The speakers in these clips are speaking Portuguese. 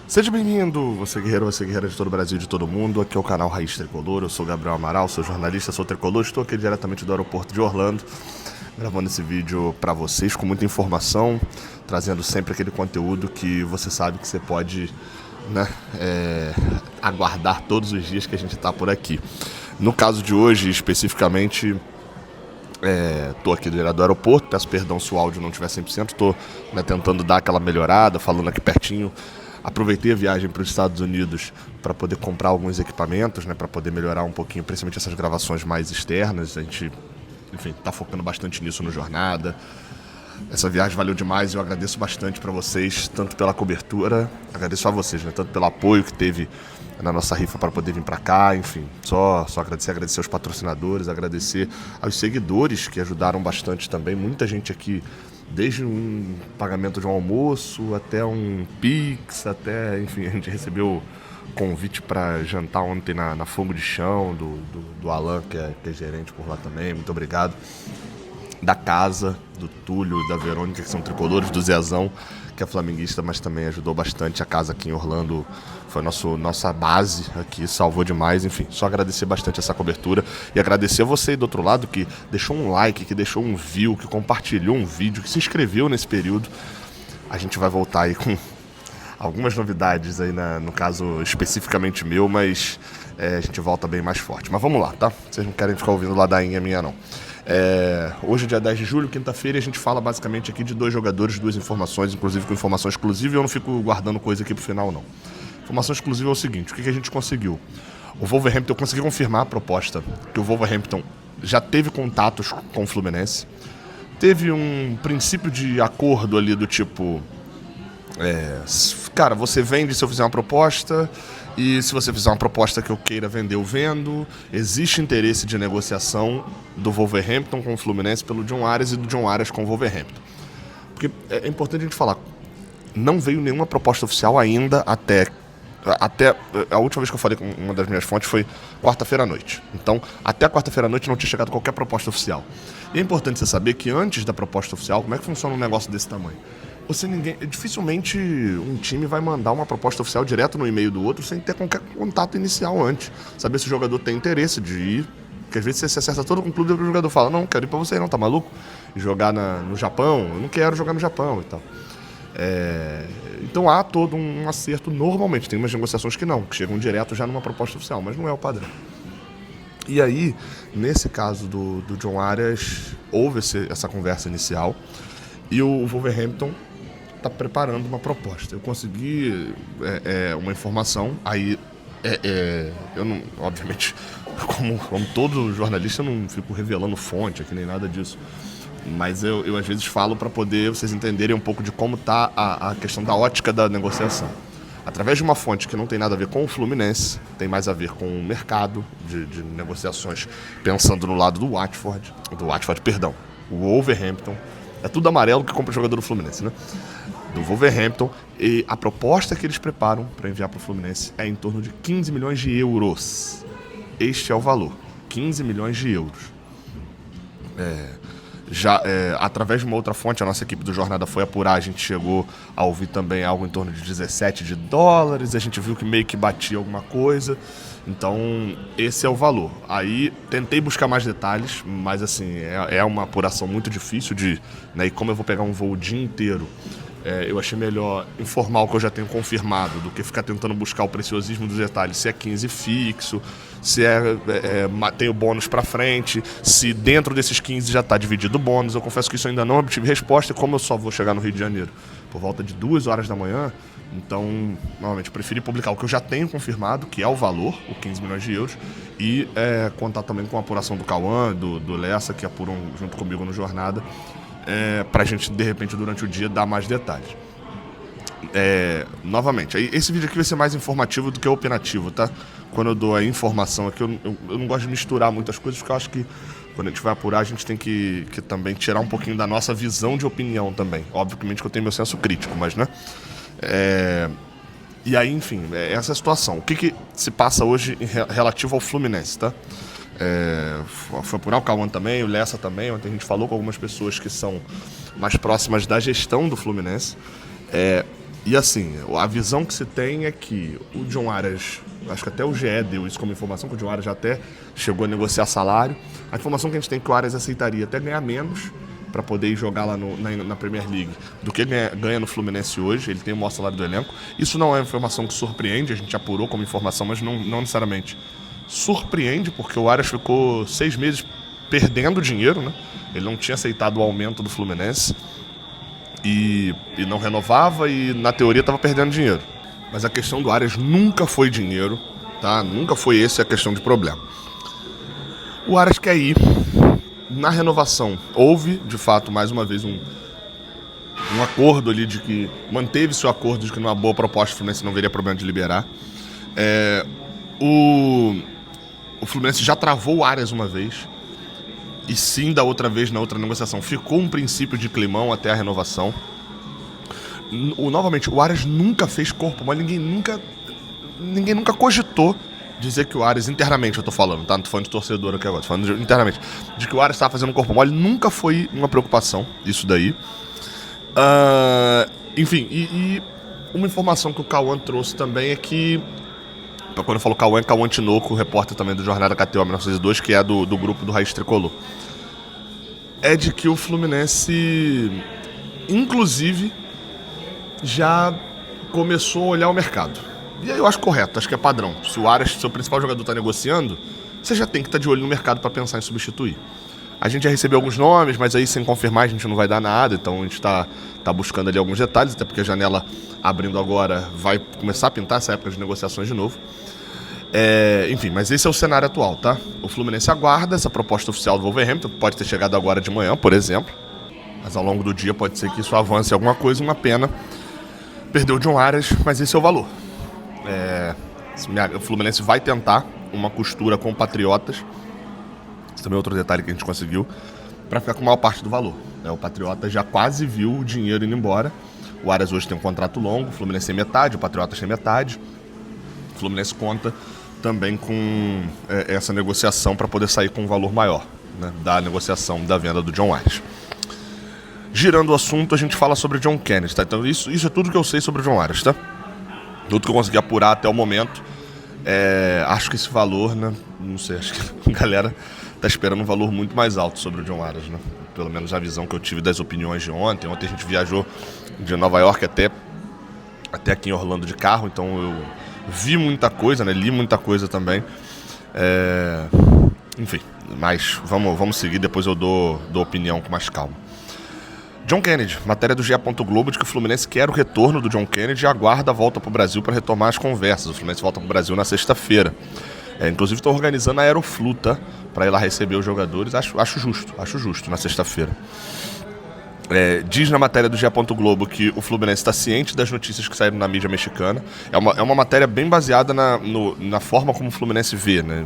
Seja bem-vindo, você guerreira de todo o Brasil e de todo mundo. Aqui é o canal Raiz Tricolor, eu sou Gabriel Amaral, sou jornalista, sou tricolor. Estou aqui diretamente do aeroporto de Orlando, gravando esse vídeo para vocês com muita informação, trazendo sempre aquele conteúdo que você sabe que você pode, né, aguardar todos os dias que a gente está por aqui. No caso de hoje, especificamente, estou aqui direto do aeroporto, peço perdão se o áudio não estiver 100%, estou tentando dar aquela melhorada, falando aqui pertinho. Aproveitei a viagem para os Estados Unidos para poder comprar alguns equipamentos, para poder melhorar um pouquinho, principalmente essas gravações mais externas. A gente, enfim, está focando bastante nisso no Jornada. Essa viagem valeu demais e eu agradeço bastante para vocês, tanto pela cobertura, agradeço a vocês, tanto pelo apoio que teve na nossa rifa para poder vir para cá, enfim, só agradecer aos patrocinadores, agradecer aos seguidores que ajudaram bastante também, muita gente aqui, desde um pagamento de um almoço até um Pix, até, enfim, a gente recebeu convite para jantar ontem na Fogo de Chão, do Alan, que é gerente por lá também, muito obrigado. Da casa, do Túlio, da Verônica, que são tricolores, do Zezão, que é flamenguista, mas também ajudou bastante. A casa aqui em Orlando foi nossa base aqui, salvou demais. Enfim, só agradecer bastante essa cobertura e agradecer a você aí do outro lado que deixou um like, que deixou um view, que compartilhou um vídeo, que se inscreveu nesse período. A gente vai voltar aí com algumas novidades aí, no caso especificamente meu, mas a gente volta bem mais forte. Mas vamos lá, tá? Vocês não querem ficar ouvindo ladainha minha, não. Hoje é dia 10 de julho, quinta-feira, e a gente fala basicamente aqui de dois jogadores, duas informações, inclusive com informação exclusiva, e eu não fico guardando coisa aqui pro final, não. Informação exclusiva é o seguinte, o que a gente conseguiu? O Wolverhampton, eu consegui confirmar a proposta, que o Wolverhampton já teve contatos com o Fluminense, teve um princípio de acordo ali do tipo, cara, você vende se eu fizer uma proposta, e se você fizer uma proposta que eu queira vender, eu vendo. Existe interesse de negociação do Wolverhampton com o Fluminense pelo John Arias e do John Arias com o Wolverhampton. Porque é importante a gente falar, não veio nenhuma proposta oficial ainda até a última vez que eu falei com uma das minhas fontes foi quarta-feira à noite. Então, até quarta-feira à noite não tinha chegado qualquer proposta oficial. E é importante você saber que antes da proposta oficial, como é que funciona um negócio desse tamanho? Dificilmente um time vai mandar uma proposta oficial direto no e-mail do outro sem ter qualquer contato inicial antes. Saber se o jogador tem interesse de ir. Porque às vezes você se acerta todo com o clube e o jogador fala, não quero ir pra você não, tá maluco? Jogar no Japão, eu não quero jogar no Japão e tal. Então há todo um acerto normalmente. Tem umas negociações que não, que chegam direto já numa proposta oficial, mas não é o padrão. E aí, nesse caso do John Arias, houve essa conversa inicial e o Wolverhampton está preparando uma proposta. Eu consegui uma informação, aí eu não, obviamente, como todo jornalista, eu não fico revelando fonte aqui nem nada disso, mas eu às vezes falo para poder vocês entenderem um pouco de como está a questão da ótica da negociação. Através de uma fonte que não tem nada a ver com o Fluminense, tem mais a ver com o mercado de negociações, pensando no lado do Watford, o Wolverhampton. É tudo amarelo que compra o jogador do Fluminense, né? Do Wolverhampton. E a proposta que eles preparam para enviar para o Fluminense é em torno de 15 milhões de euros. Este é o valor. 15 milhões de euros. Através de uma outra fonte, a nossa equipe do Jornada foi apurar, a gente chegou a ouvir também algo em torno de 17 de dólares, a gente viu que meio que batia alguma coisa, então esse é o valor. Aí tentei buscar mais detalhes, mas assim, é uma apuração muito difícil e como eu vou pegar um voo o dia inteiro, eu achei melhor informar o que eu já tenho confirmado do que ficar tentando buscar o preciosismo dos detalhes, se é 15 fixo, se tem o bônus para frente, se dentro desses 15 já está dividido o bônus. Eu confesso que isso ainda não obtive resposta, e como eu só vou chegar no Rio de Janeiro por volta de 2 horas da manhã, então, normalmente, eu preferi publicar o que eu já tenho confirmado, que é o valor, o 15 milhões de euros, e contar também com a apuração do Cauã, do Lessa, que apuram junto comigo no Jornada, para a gente, de repente, durante o dia, dar mais detalhes. Novamente, esse vídeo aqui vai ser mais informativo do que opinativo, tá? Quando eu dou a informação aqui, eu não gosto de misturar muitas coisas, porque eu acho que quando a gente vai apurar, a gente tem que também tirar um pouquinho da nossa visão de opinião também. Obviamente que eu tenho meu senso crítico, mas, né? E aí, enfim, essa é a situação. O que se passa hoje relativo ao Fluminense, tá? Foi apurar o Cauã também, o Lessa também. Ontem a gente falou com algumas pessoas que são mais próximas da gestão do Fluminense. E assim, a visão que se tem é que o John Arias, acho que até o GE deu isso como informação, que o John Arias já até chegou a negociar salário. A informação que a gente tem é que o Arias aceitaria até ganhar menos para poder ir jogar lá na Premier League do que ganha no Fluminense hoje. Ele tem o maior salário do elenco. Isso não é uma informação que surpreende, a gente apurou como informação, mas não necessariamente surpreende, porque o Arias ficou 6 meses perdendo dinheiro, né? Ele não tinha aceitado o aumento do Fluminense. E não renovava e, na teoria, estava perdendo dinheiro. Mas a questão do Arias nunca foi dinheiro, tá? Nunca foi essa a questão de problema. O Arias quer ir. Na renovação, houve, de fato, mais uma vez, um acordo ali de que... Manteve-se o acordo de que numa boa proposta o Fluminense não veria problema de liberar. O Fluminense já travou o Arias uma vez. E sim, da outra vez, na outra negociação, ficou um princípio de climão até a renovação. Novamente, o Arias nunca fez corpo mole, ninguém nunca cogitou dizer que o Arias, internamente eu tô falando, tá? Não tô falando de torcedor aqui agora, tô falando internamente, de que o Arias estava fazendo corpo mole, nunca foi uma preocupação, isso daí. Enfim, e uma informação que o Cauã trouxe também é que, quando eu falo Cauã, é Cauã Tinoco, repórter também do Jornada KTO 1902, que é do grupo do Raiz Tricolor. É de que o Fluminense, inclusive, já começou a olhar o mercado. E aí eu acho correto, acho que é padrão. Se o Arias, seu principal jogador, está negociando, você já tem que estar de olho no mercado para pensar em substituir. A gente já recebeu alguns nomes, mas aí sem confirmar a gente não vai dar nada, então a gente está buscando ali alguns detalhes, até porque a janela abrindo agora vai começar a pintar essa época de negociações de novo. Enfim, mas esse é o cenário atual, tá? O Fluminense aguarda essa proposta oficial do Wolverhampton, que pode ter chegado agora de manhã, por exemplo. Mas ao longo do dia pode ser que isso avance alguma coisa, uma pena. Perdeu o John Arias, mas esse é o valor. O Fluminense vai tentar uma costura com o Patriotas. Esse também é outro detalhe que a gente conseguiu, para ficar com a maior parte do valor. O Patriotas já quase viu o dinheiro indo embora. O Arias hoje tem um contrato longo, o Fluminense tem metade, o Patriotas tem metade. O Fluminense conta também com essa negociação para poder sair com um valor maior, né, da negociação da venda do John Arias. Girando o assunto, a gente fala sobre John Kennedy, tá? Então isso é tudo que eu sei sobre o John Arias, tá? Tudo que eu consegui apurar até o momento. Acho que esse valor, né? Não sei, acho que a galera tá esperando um valor muito mais alto sobre o John Arias, né? Pelo menos a visão que eu tive das opiniões de ontem. Ontem a gente viajou de Nova York até aqui em Orlando de carro, então eu vi muita coisa, né? Li muita coisa também. Enfim, mas vamos seguir, depois eu dou opinião com mais calma. John Kennedy, matéria do GE. Globo de que o Fluminense quer o retorno do John Kennedy e aguarda a volta para o Brasil para retomar as conversas. O Fluminense volta para o Brasil na sexta-feira. Inclusive estou organizando a Aeroflu, tá? Para ir lá receber os jogadores. Acho justo na sexta-feira. Diz na matéria do GE. Globo que o Fluminense está ciente das notícias que saíram na mídia mexicana. É uma matéria bem baseada na forma como o Fluminense vê, né?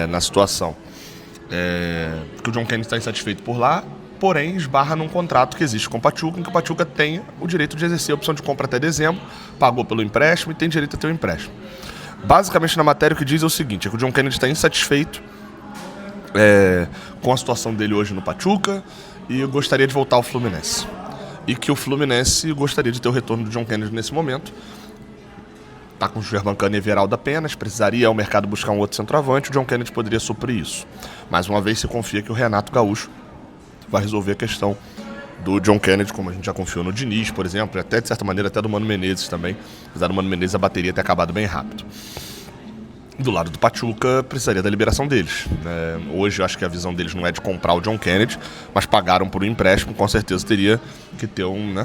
Na situação. Que o John Kennedy está insatisfeito por lá, porém esbarra num contrato que existe com o Pachuca, em que o Pachuca tem o direito de exercer a opção de compra até dezembro, pagou pelo empréstimo e tem direito a ter o empréstimo. Basicamente, na matéria o que diz é o seguinte, que o John Kennedy está insatisfeito com a situação dele hoje no Pachuca e gostaria de voltar ao Fluminense. E que o Fluminense gostaria de ter o retorno do John Kennedy nesse momento. Está com o Germancano e Everaldo apenas, precisaria o mercado buscar um outro centroavante, o John Kennedy poderia suprir isso. Mais uma vez se confia que o Renato Gaúcho vai resolver a questão do John Kennedy, como a gente já confiou no Diniz, por exemplo, e até, de certa maneira, até do Mano Menezes também. Apesar do Mano Menezes, a bateria ter acabado bem rápido. Do lado do Pachuca, precisaria da liberação deles. Hoje, eu acho que a visão deles não é de comprar o John Kennedy, mas pagaram por um empréstimo, com certeza teria que ter um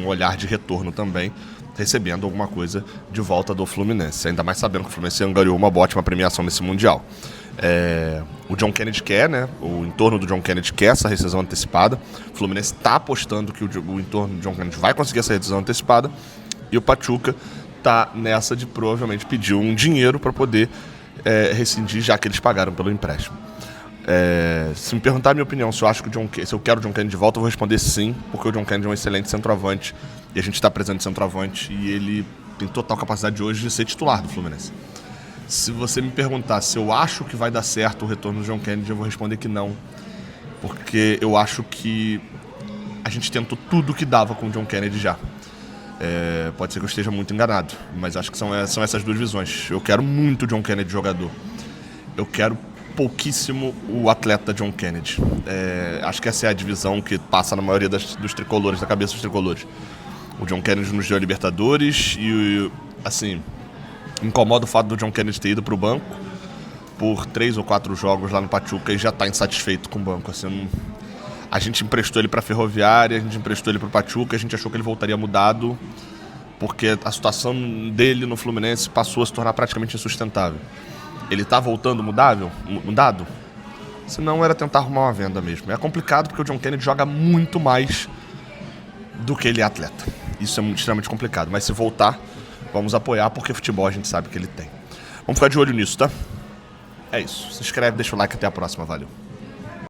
olhar de retorno também, recebendo alguma coisa de volta do Fluminense. Ainda mais sabendo que o Fluminense angariou uma ótima premiação nesse Mundial. O John Kennedy quer, né? O entorno do John Kennedy quer essa rescisão antecipada. O Fluminense está apostando que o entorno do John Kennedy vai conseguir essa rescisão antecipada. E o Pachuca está nessa de provavelmente pedir um dinheiro para poder rescindir, já que eles pagaram pelo empréstimo. Se me perguntar a minha opinião, se eu quero o John Kennedy de volta, eu vou responder sim, porque o John Kennedy é um excelente centroavante e a gente está precisando de centroavante e ele tem total capacidade hoje de ser titular do Fluminense. Se você me perguntar se eu acho que vai dar certo o retorno do John Kennedy, eu vou responder que não. Porque eu acho que a gente tentou tudo que dava com o John Kennedy já. Pode ser que eu esteja muito enganado, mas acho que são essas duas visões. Eu quero muito o John Kennedy jogador. Eu quero pouquíssimo o atleta John Kennedy. Acho que essa é a divisão que passa na maioria dos tricolores, da cabeça dos tricolores. O John Kennedy nos deu a Libertadores e, assim, incomoda o fato do John Kennedy ter ido para o banco por 3 ou 4 jogos lá no Pachuca e já está insatisfeito com o banco. Assim, a gente emprestou ele para a Ferroviária, a gente emprestou ele para o Pachuca, a gente achou que ele voltaria mudado, porque a situação dele no Fluminense passou a se tornar praticamente insustentável. Ele tá voltando mudado? Se não, era tentar arrumar uma venda mesmo. É complicado porque o John Kennedy joga muito mais do que ele é atleta. Isso é extremamente complicado. Mas se voltar, vamos apoiar, porque futebol a gente sabe que ele tem. Vamos ficar de olho nisso, tá? É isso. Se inscreve, deixa o like, até a próxima. Valeu.